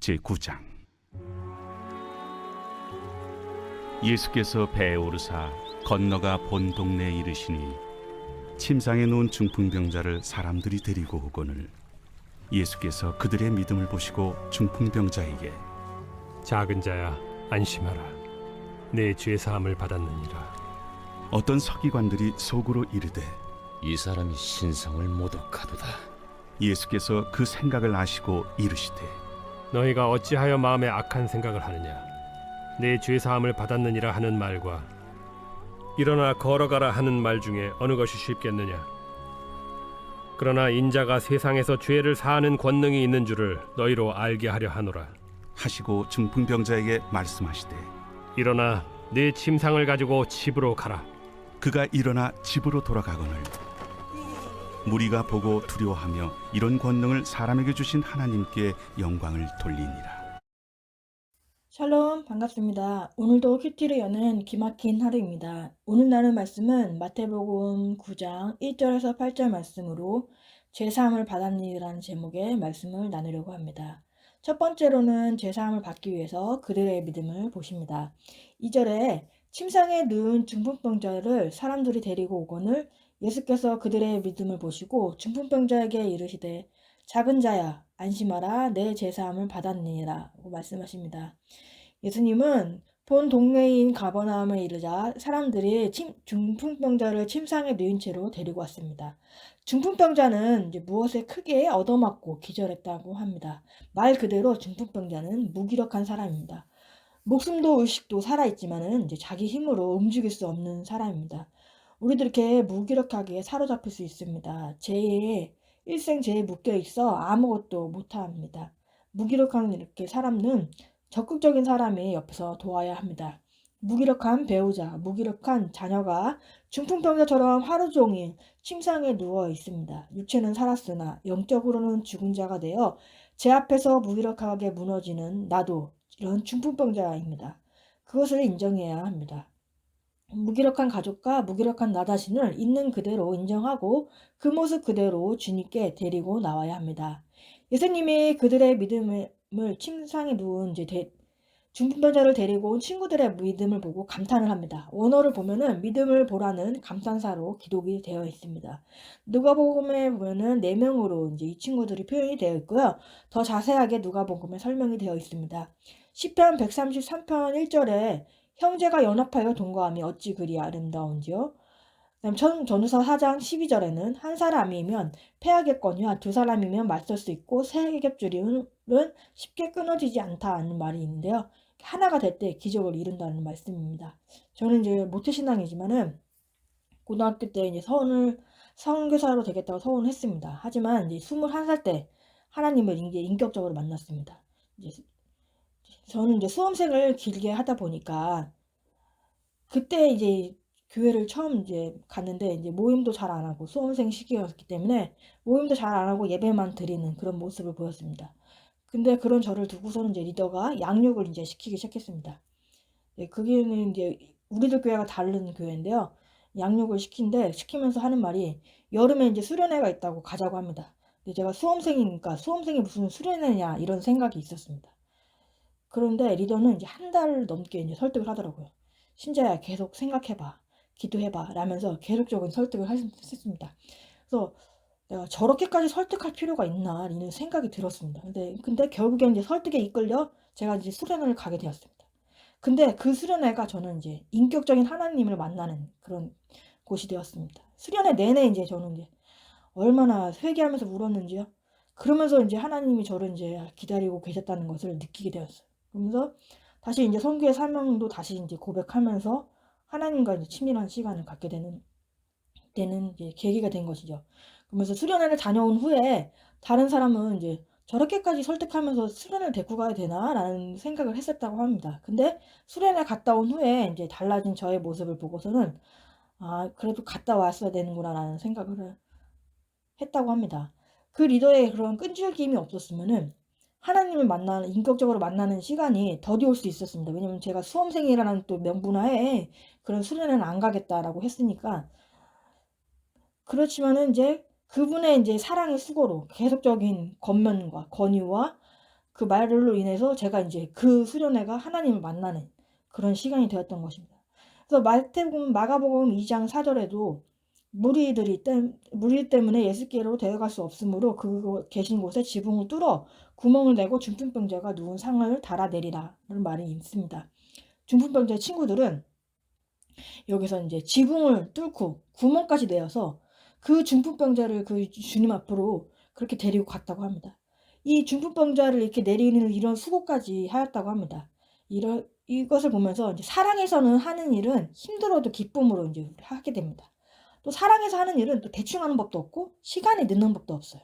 제9장. 예수께서 배에 오르사 건너가 본 동네에 이르시니 침상에 누운 중풍병자를 사람들이 데리고 오거늘 예수께서 그들의 믿음을 보시고 중풍병자에게 작은 자야, 안심하라. 내 죄 사함을 받았느니라. 어떤 서기관들이 속으로 이르되 이 사람이 신성을 모독하도다. 예수께서 그 생각을 아시고 이르시되 너희가 어찌하여 마음에 악한 생각을 하느냐? 내 죄 사함을 받았느니라 하는 말과 일어나 걸어가라 하는 말 중에 어느 것이 쉽겠느냐? 그러나 인자가 세상에서 죄를 사하는 권능이 있는 줄을 너희로 알게 하려 하노라. 하시고 중풍병자에게 말씀하시되 일어나 네 침상을 가지고 집으로 가라. 그가 일어나 집으로 돌아가거늘 무리가 보고 두려워하며 이런 권능을 사람에게 주신 하나님께 영광을 돌리니라. 샬롬, 반갑습니다. 오늘도 큐티를 여는 기막힌 하루입니다. 오늘 나눌 말씀은 마태복음 9장 1절에서 8절 말씀으로 죄사함을 받았니라는 제목의 말씀을 나누려고 합니다. 첫 번째로는 죄사함을 받기 위해서 그들의 믿음을 보십니다. 2절에 침상에 누운 중풍병자를 사람들이 데리고 오거늘 예수께서 그들의 믿음을 보시고 중풍병자에게 이르시되 작은 자야 안심하라 내 죄사함을 받았느니라 라고 말씀하십니다. 예수님은 본 동네인 가버나움에 이르자 사람들이 중풍병자를 침상에 누인 채로 데리고 왔습니다. 중풍병자는 이제 무엇에 크게 얻어맞고 기절했다고 합니다. 말 그대로 중풍병자는 무기력한 사람입니다. 목숨도 의식도 살아있지만은 이제 자기 힘으로 움직일 수 없는 사람입니다. 우리도 이렇게 무기력하게 사로잡힐 수 있습니다. 죄에 일생죄에 묶여 있어 아무것도 못합니다. 무기력한 이렇게 사람은 적극적인 사람이 옆에서 도와야 합니다. 무기력한 배우자, 무기력한 자녀가 중풍병자처럼 하루 종일 침상에 누워 있습니다. 육체는 살았으나 영적으로는 죽은 자가 되어 제 앞에서 무기력하게 무너지는 나도 이런 중풍병자입니다. 그것을 인정해야 합니다. 무기력한 가족과 무기력한 나 자신을 있는 그대로 인정하고 그 모습 그대로 주님께 데리고 나와야 합니다. 예수님이 그들의 믿음을 침상에 누운 중풍병자를 데리고 온 친구들의 믿음을 보고 감탄을 합니다. 원어를 보면은 믿음을 보라는 감탄사로 기록이 되어 있습니다. 누가복음에 보면은 4명으로 이제 이 친구들이 표현이 되어 있고요. 더 자세하게 누가복음에 설명이 되어 있습니다. 시편 133편 1절에 형제가 연합하여 동거함이 어찌 그리 아름다운지요. 그다음 전후서 4장 12절에는 한 사람이면 패하겠거니와 두 사람이면 맞설 수 있고 세 겹줄은 쉽게 끊어지지 않다는 말이 있는데요. 하나가 될 때 기적을 이룬다는 말씀입니다. 저는 이제 모태신앙이지만은 고등학교 때 이제 선교사로 되겠다고 서원했습니다. 하지만 이제 21살 때 하나님을 이제 인격적으로 만났습니다. 이제 저는 이제 수험생을 길게 하다 보니까 그때 이제 교회를 처음 이제 갔는데 이제 모임도 잘 안 하고 수험생 시기였기 때문에 모임도 잘 안 하고 예배만 드리는 그런 모습을 보였습니다. 근데 그런 저를 두고서는 이제 리더가 양육을 이제 시키기 시작했습니다. 네, 그게는 이제 우리들 교회가 다른 교회인데요. 양육을 시키면서 하는 말이 여름에 이제 수련회가 있다고 가자고 합니다. 근데 제가 수험생이니까 수험생이 무슨 수련회냐 이런 생각이 있었습니다. 그런데 리더는 이제 한 달 넘게 이제 설득을 하더라고요. 신자야 계속 생각해봐. 기도해봐. 라면서 계속적인 설득을 했습니다. 그래서 내가 저렇게까지 설득할 필요가 있나 이런 생각이 들었습니다. 근데 결국엔 이제 설득에 이끌려 제가 이제 수련회를 가게 되었습니다. 근데 그 수련회가 저는 이제 인격적인 하나님을 만나는 그런 곳이 되었습니다. 수련회 내내 이제 저는 이제 얼마나 회개하면서 울었는지요. 그러면서 이제 하나님이 저를 이제 기다리고 계셨다는 것을 느끼게 되었어요. 그러면서 다시 이제 선교의 사명도 다시 이제 고백하면서 하나님과 이제 친밀한 시간을 갖게 되는 이제 계기가 된 것이죠. 그러면서 수련회를 다녀온 후에 다른 사람은 이제 저렇게까지 설득하면서 수련회를 데리고 가야 되나? 라는 생각을 했었다고 합니다. 근데 수련회 갔다 온 후에 이제 달라진 저의 모습을 보고서는 아, 그래도 갔다 왔어야 되는구나 라는 생각을 했다고 합니다. 그 리더의 그런 끈질김이 없었으면은 하나님을 인격적으로 만나는 시간이 더디 올 수 있었습니다. 왜냐면 제가 수험생이라는 또 명분하에 그런 수련회는 안 가겠다라고 했으니까. 그렇지만은 이제 그분의 이제 사랑의 수고로 계속적인 권면과 권유와 그 말로 인해서 제가 이제 그 수련회가 하나님을 만나는 그런 시간이 되었던 것입니다. 그래서 마가복음 2장 4절에도 무리 때문에 예수께로 데려갈 수 없으므로 그 계신 곳에 지붕을 뚫어 구멍을 내고 중풍병자가 누운 상을 달아내리라 라는 말이 있습니다. 중풍병자의 친구들은 여기서 이제 지붕을 뚫고 구멍까지 내어서 그 중풍병자를 그 주님 앞으로 그렇게 데리고 갔다고 합니다. 이 중풍병자를 이렇게 내리는 이런 수고까지 하였다고 합니다. 이것을 보면서 이제 사랑해서는 하는 일은 힘들어도 기쁨으로 이제 하게 됩니다. 또 사랑해서 하는 일은 또 대충 하는 법도 없고 시간이 늦는 법도 없어요.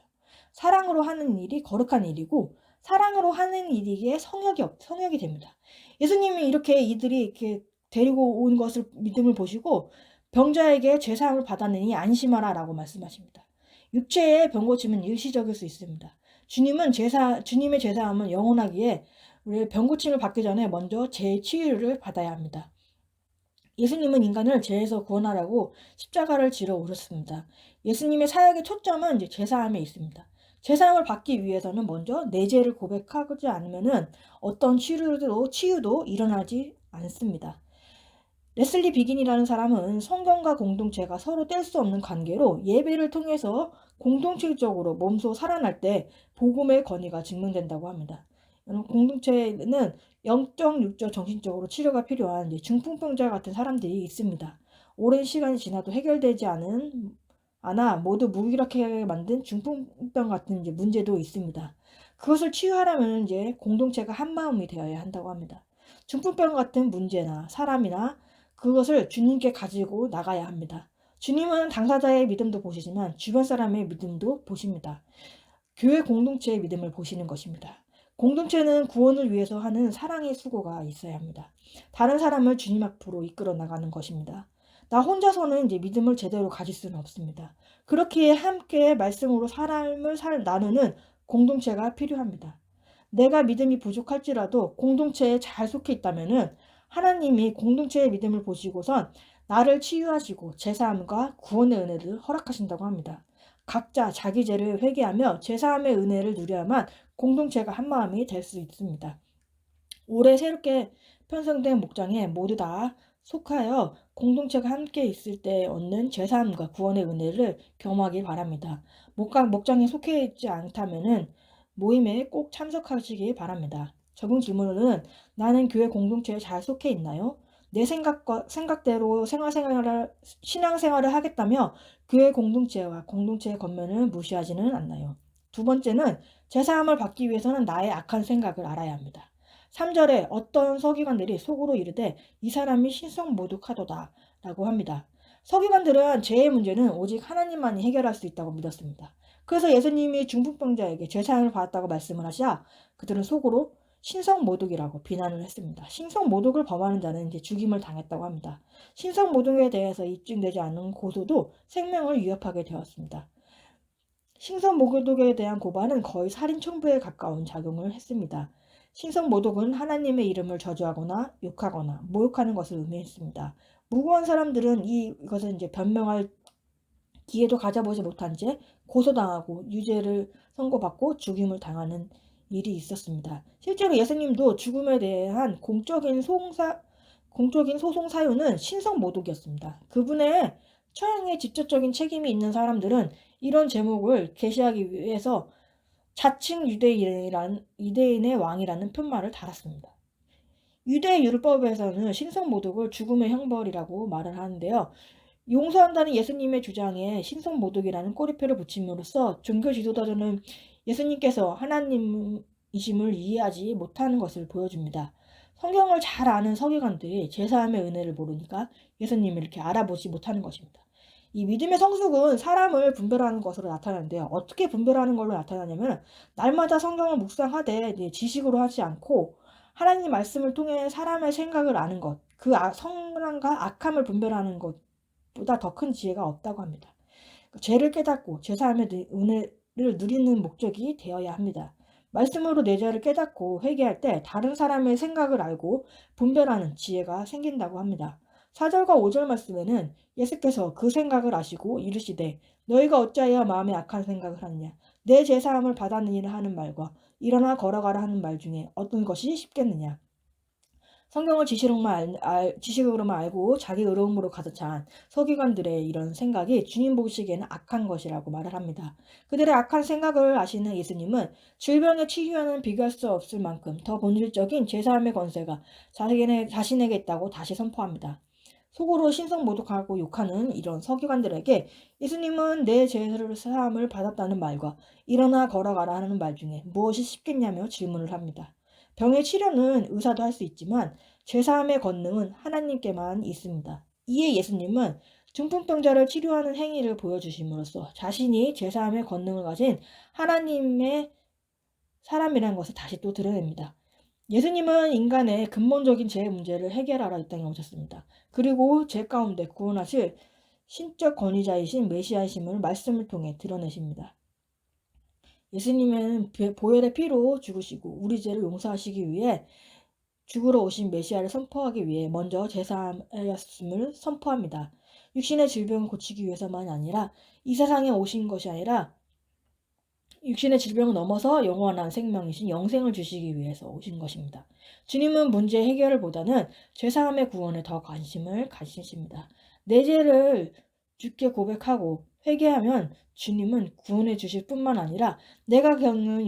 사랑으로 하는 일이 거룩한 일이고 사랑으로 하는 일이기에 성역이 됩니다. 예수님이 이렇게 이들이 이렇게 데리고 온 것을 믿음을 보시고 병자에게 죄사함을 받았느니 안심하라 라고 말씀하십니다. 육체의 병 고침은 일시적일 수 있습니다. 주님의 죄사함은 영원하기에 우리 병 고침을 받기 전에 먼저 죄의 치유를 받아야 합니다. 예수님은 인간을 죄에서 구원하라고 십자가를 지러 오셨습니다. 예수님의 사역의 초점은 이제 죄사함에 있습니다. 죄사함을 받기 위해서는 먼저 내 죄를 고백하지 않으면은 어떤 치유도 일어나지 않습니다. 레슬리 비긴이라는 사람은 성경과 공동체가 서로 뗄 수 없는 관계로 예배를 통해서 공동체적으로 몸소 살아날 때 복음의 권위가 증명된다고 합니다. 공동체에는 영적, 육적, 정신적으로 치료가 필요한 중풍병자 같은 사람들이 있습니다. 오랜 시간이 지나도 해결되지 않아 모두 무기력하게 만든 중풍병 같은 문제도 있습니다. 그것을 치유하려면 공동체가 한마음이 되어야 한다고 합니다. 중풍병 같은 문제나 사람이나 그것을 주님께 가지고 나가야 합니다. 주님은 당사자의 믿음도 보시지만 주변 사람의 믿음도 보십니다. 교회 공동체의 믿음을 보시는 것입니다. 공동체는 구원을 위해서 하는 사랑의 수고가 있어야 합니다. 다른 사람을 주님 앞으로 이끌어 나가는 것입니다. 나 혼자서는 믿음을 제대로 가질 수는 없습니다. 그렇기에 함께 말씀으로 삶을 나누는 공동체가 필요합니다. 내가 믿음이 부족할지라도 공동체에 잘 속해 있다면은 하나님이 공동체의 믿음을 보시고선 나를 치유하시고 제사함과 구원의 은혜를 허락하신다고 합니다. 각자 자기 죄를 회개하며 제사함의 은혜를 누려야만 공동체가 한마음이 될 수 있습니다. 올해 새롭게 편성된 목장에 모두 다 속하여 공동체가 함께 있을 때 얻는 제사함과 구원의 은혜를 경험하길 바랍니다. 목장에 속해 있지 않다면은 모임에 꼭 참석하시기 바랍니다. 적용 질문은 나는 교회 공동체에 잘 속해 있나요? 내 생각대로 신앙생활을 하겠다며 교회 공동체와 공동체의 겉면을 무시하지는 않나요? 두 번째는 제사함을 받기 위해서는 나의 악한 생각을 알아야 합니다. 3절에 어떤 서기관들이 속으로 이르되 이 사람이 신성모독하도다 라고 합니다. 서기관들은 죄의 문제는 오직 하나님만이 해결할 수 있다고 믿었습니다. 그래서 예수님이 중풍병자에게 죄사함을 받았다고 말씀을 하시자 그들은 속으로 신성모독이라고 비난을 했습니다. 신성모독을 범하는 자는 죽임을 당했다고 합니다. 신성모독에 대해서 입증되지 않은 고소도 생명을 위협하게 되었습니다. 신성모독에 대한 고발은 거의 살인 청부에 가까운 작용을 했습니다. 신성모독은 하나님의 이름을 저주하거나 욕하거나 모욕하는 것을 의미했습니다. 무고한 사람들은 이것을 변명할 기회도 가져보지 못한 채 고소당하고 유죄를 선고받고 죽임을 당하는 일이 있었습니다. 실제로 예수님도 죽음에 대한 공적인 소송 사유는 신성모독이었습니다. 그분의 처형에 직접적인 책임이 있는 사람들은 이런 제목을 게시하기 위해서 자칭 유대인의 왕이라는 편말을 달았습니다. 유대 율법에서는 신성모독을 죽음의 형벌이라고 말을 하는데요. 용서한다는 예수님의 주장에 신성모독이라는 꼬리표를 붙임으로써 종교 지도자들은 예수님께서 하나님이심을 이해하지 못하는 것을 보여줍니다. 성경을 잘 아는 서기관들이 제사함의 은혜를 모르니까 예수님을 이렇게 알아보지 못하는 것입니다. 이 믿음의 성숙은 사람을 분별하는 것으로 나타나는데요. 어떻게 분별하는 걸로 나타나냐면 날마다 성경을 묵상하되 지식으로 하지 않고 하나님 말씀을 통해 사람의 생각을 아는 것, 그 선함과 악함을 분별하는 것보다 더 큰 지혜가 없다고 합니다. 죄를 깨닫고 제사함의 은혜를 누리는 목적이 되어야 합니다. 말씀으로 내 죄를 깨닫고 회개할 때 다른 사람의 생각을 알고 분별하는 지혜가 생긴다고 합니다. 4절과 5절 말씀에는 예수께서 그 생각을 아시고 이르시되 너희가 어찌하여 마음에 악한 생각을 하느냐 내 제사함을 받았느니라 하는 말과 일어나 걸어가라 하는 말 중에 어떤 것이 쉽겠느냐. 성경을 지식으로만 알고 자기 의로움으로 가득 찬 서기관들의 이런 생각이 주님 보시기에는 악한 것이라고 말을 합니다. 그들의 악한 생각을 아시는 예수님은 질병의 치유와는 비교할 수 없을 만큼 더 본질적인 제사함의 권세가 자신에게 있다고 다시 선포합니다. 속으로 신성모독하고 욕하는 이런 서기관들에게 예수님은 내 죄를 사함을 받았다는 말과 일어나 걸어가라 하는 말 중에 무엇이 쉽겠냐며 질문을 합니다. 병의 치료는 의사도 할 수 있지만 죄사함의 권능은 하나님께만 있습니다. 이에 예수님은 중풍병자를 치료하는 행위를 보여주심으로써 자신이 죄사함의 권능을 가진 하나님의 사람이라는 것을 다시 또 드러냅니다. 예수님은 인간의 근본적인 죄의 문제를 해결하러 이 땅에 오셨습니다. 그리고 죄 가운데 구원하실 신적 권위자이신 메시아이심을 말씀을 통해 드러내십니다. 예수님은 보혈의 피로 죽으시고 우리 죄를 용서하시기 위해 죽으러 오신 메시아를 선포하기 위해 먼저 제사하였음을 선포합니다. 육신의 질병을 고치기 위해서만이 아니라 이 세상에 오신 것이 아니라 육신의 질병을 넘어서 영원한 생명이신 영생을 주시기 위해서 오신 것입니다. 주님은 문제 해결을 보다는 죄사함의 구원에 더 관심을 가지십니다. 내 죄를 주께 고백하고 회개하면 주님은 구원해 주실 뿐만 아니라 내가 겪는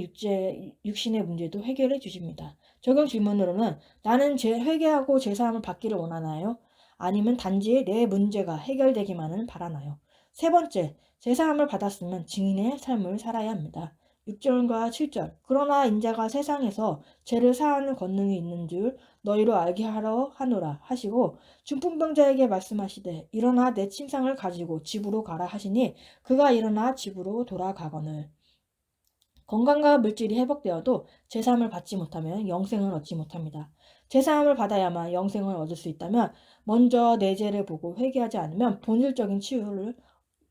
육신의 문제도 해결해 주십니다. 적용 질문으로는 나는 회개하고 제사함을 받기를 원하나요? 아니면 단지 내 문제가 해결되기만을 바라나요? 세 번째, 제사함을 받았으면 증인의 삶을 살아야 합니다. 6절과 7절 그러나 인자가 세상에서 죄를 사하는 권능이 있는 줄 너희로 알게 하러 하노라 하시고 중풍병자에게 말씀하시되 일어나 내 침상을 가지고 집으로 가라 하시니 그가 일어나 집으로 돌아가거늘. 건강과 물질이 회복되어도 제사함을 받지 못하면 영생을 얻지 못합니다. 제사함을 받아야만 영생을 얻을 수 있다면 먼저 내 죄를 보고 회개하지 않으면 본질적인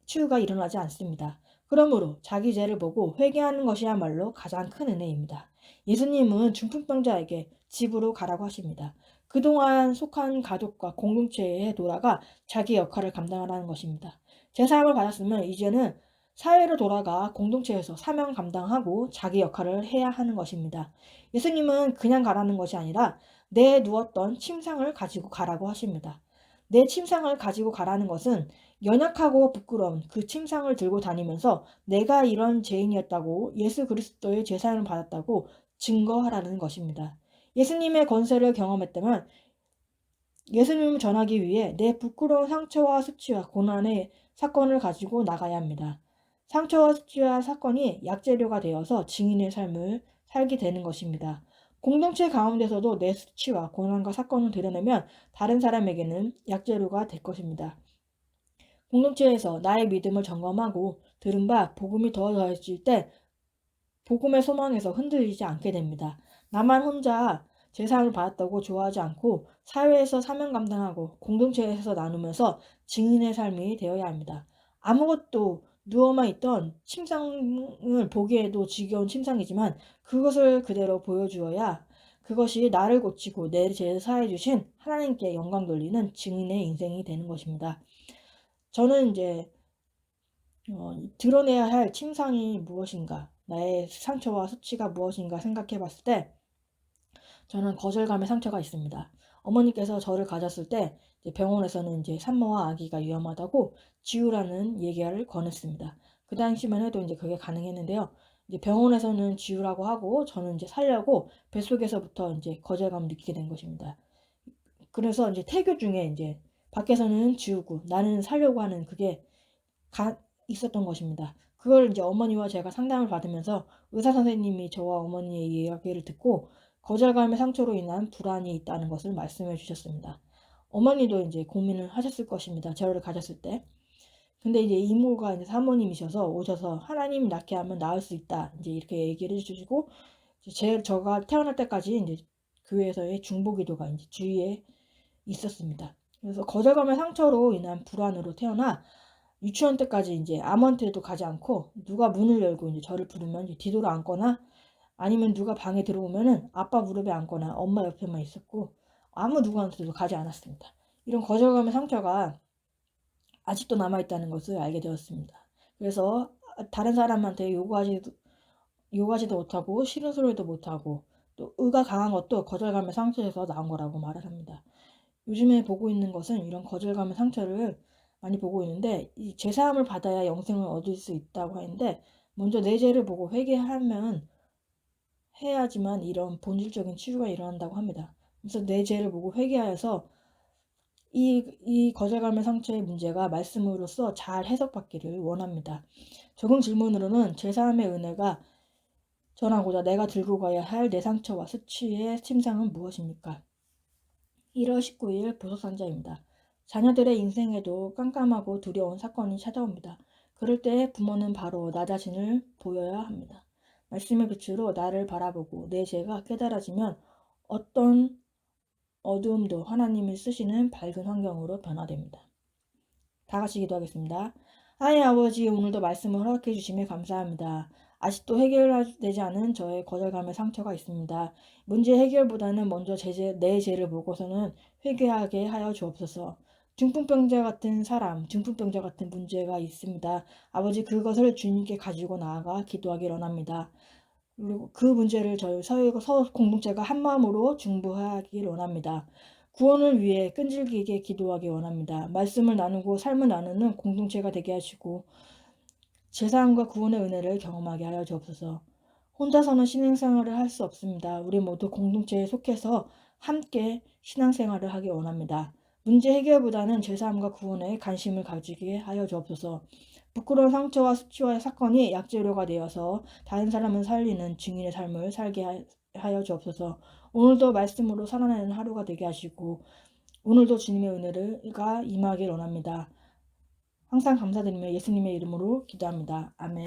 치유가 일어나지 않습니다. 그러므로 자기 죄를 보고 회개하는 것이야말로 가장 큰 은혜입니다. 예수님은 중풍병자에게 집으로 가라고 하십니다. 그동안 속한 가족과 공동체에 돌아가 자기 역할을 감당하라는 것입니다. 제사함을 받았으면 이제는 사회로 돌아가 공동체에서 사명 감당하고 자기 역할을 해야 하는 것입니다. 예수님은 그냥 가라는 것이 아니라 내 누웠던 침상을 가지고 가라고 하십니다. 내 침상을 가지고 가라는 것은 연약하고 부끄러운 그 침상을 들고 다니면서 내가 이런 죄인이었다고 예수 그리스도의 제사를 받았다고 증거하라는 것입니다. 예수님의 권세를 경험했다면 예수님을 전하기 위해 내 부끄러운 상처와 수치와 고난의 사건을 가지고 나가야 합니다. 상처와 수치와 사건이 약재료가 되어서 증인의 삶을 살게 되는 것입니다. 공동체 가운데서도 내 수치와 고난과 사건을 드러내면 다른 사람에게는 약재료가 될 것입니다. 공동체에서 나의 믿음을 점검하고 들은 바 복음이 더 더해질 때 복음의 소망에서 흔들리지 않게 됩니다. 나만 혼자 제사함을 받았다고 좋아하지 않고 사회에서 사명 감당하고 공동체에서 나누면서 증인의 삶이 되어야 합니다. 아무것도 누워만 있던 침상을 보기에도 지겨운 침상이지만 그것을 그대로 보여주어야 그것이 나를 고치고 내 죄를 사해 주신 하나님께 영광 돌리는 증인의 인생이 되는 것입니다. 저는 이제 드러내야 할 침상이 무엇인가, 나의 상처와 수치가 무엇인가 생각해 봤을 때 저는 거절감의 상처가 있습니다. 어머니께서 저를 가졌을 때 병원에서는 이제 산모와 아기가 위험하다고 지우라는 얘기를 권했습니다. 그 당시만 해도 이제 그게 가능했는데요. 이제 병원에서는 지우라고 하고 저는 이제 살려고 뱃속에서부터 이제 거절감을 느끼게 된 것입니다. 그래서 이제 태교 중에 이제 밖에서는 지우고 나는 살려고 하는 그게 있었던 것입니다. 그걸 이제 어머니와 제가 상담을 받으면서 의사 선생님이 저와 어머니의 이야기를 듣고 거절감의 상처로 인한 불안이 있다는 것을 말씀해 주셨습니다. 어머니도 이제 고민을 하셨을 것입니다. 저를 가졌을 때. 근데 이제 이모가 이제 사모님이셔서 오셔서 하나님 낳게 하면 낳을 수 있다. 이제 이렇게 얘기를 해주시고 저가 태어날 때까지 이제 교회에서의 중보기도가 이제 주위에 있었습니다. 그래서 거절감의 상처로 인한 불안으로 태어나 유치원 때까지 이제 아무한테도 가지 않고 누가 문을 열고 이제 저를 부르면 이제 뒤돌아 앉거나 아니면 누가 방에 들어오면은 아빠 무릎에 앉거나 엄마 옆에만 있었고 아무 누구한테도 가지 않았습니다. 이런 거절감의 상처가 아직도 남아있다는 것을 알게 되었습니다. 그래서 다른 사람한테 요구하지도 못하고 싫은 소리도 못하고 또 의가 강한 것도 거절감의 상처에서 나온 거라고 말을 합니다. 요즘에 보고 있는 것은 이런 거절감의 상처를 많이 보고 있는데 이 죄사함을 받아야 영생을 얻을 수 있다고 하는데 먼저 내 죄를 보고 해야지만 이런 본질적인 치유가 일어난다고 합니다. 그래서 내 죄를 보고 회개하여서 이 거절감의 상처의 문제가 말씀으로써 잘 해석받기를 원합니다. 적용 질문으로는 제사함의 은혜가 전하고자 내가 들고 가야 할 내 상처와 수치의 침상은 무엇입니까? 1월 19일 보석상자입니다. 자녀들의 인생에도 깜깜하고 두려운 사건이 찾아옵니다. 그럴 때 부모는 바로 나 자신을 보여야 합니다. 말씀의 빛으로 나를 바라보고 내 죄가 깨달아지면 어떤 어두움도 하나님이 쓰시는 밝은 환경으로 변화됩니다. 다 같이 기도하겠습니다. 하나님 아버지, 오늘도 말씀을 허락해 주심에 감사합니다. 아직도 해결되지 않은 저의 거절감의 상처가 있습니다. 문제 해결보다는 먼저 내 죄를 보고서는 회개하게 하여 주옵소서. 중풍병자 같은 문제가 있습니다. 아버지, 그것을 주님께 가지고 나아가 기도하기 원합니다. 그리고 그 문제를 저희 서 공동체가 한마음으로 중보하기 원합니다. 구원을 위해 끈질기게 기도하기 원합니다. 말씀을 나누고 삶을 나누는 공동체가 되게 하시고 제사함과 구원의 은혜를 경험하게 하여 주옵소서. 혼자서는 신앙생활을 할 수 없습니다. 우리 모두 공동체에 속해서 함께 신앙생활을 하기 원합니다. 문제 해결보다는 제사함과 구원에 관심을 가지게 하여 주옵소서. 부끄러운 상처와 수치와 사건이 약재료가 되어서 다른 사람을 살리는 증인의 삶을 살게 하여 주옵소서. 오늘도 말씀으로 살아내는 하루가 되게 하시고 오늘도 주님의 은혜가 임하길 원합니다. 항상 감사드리며 예수님의 이름으로 기도합니다. 아멘.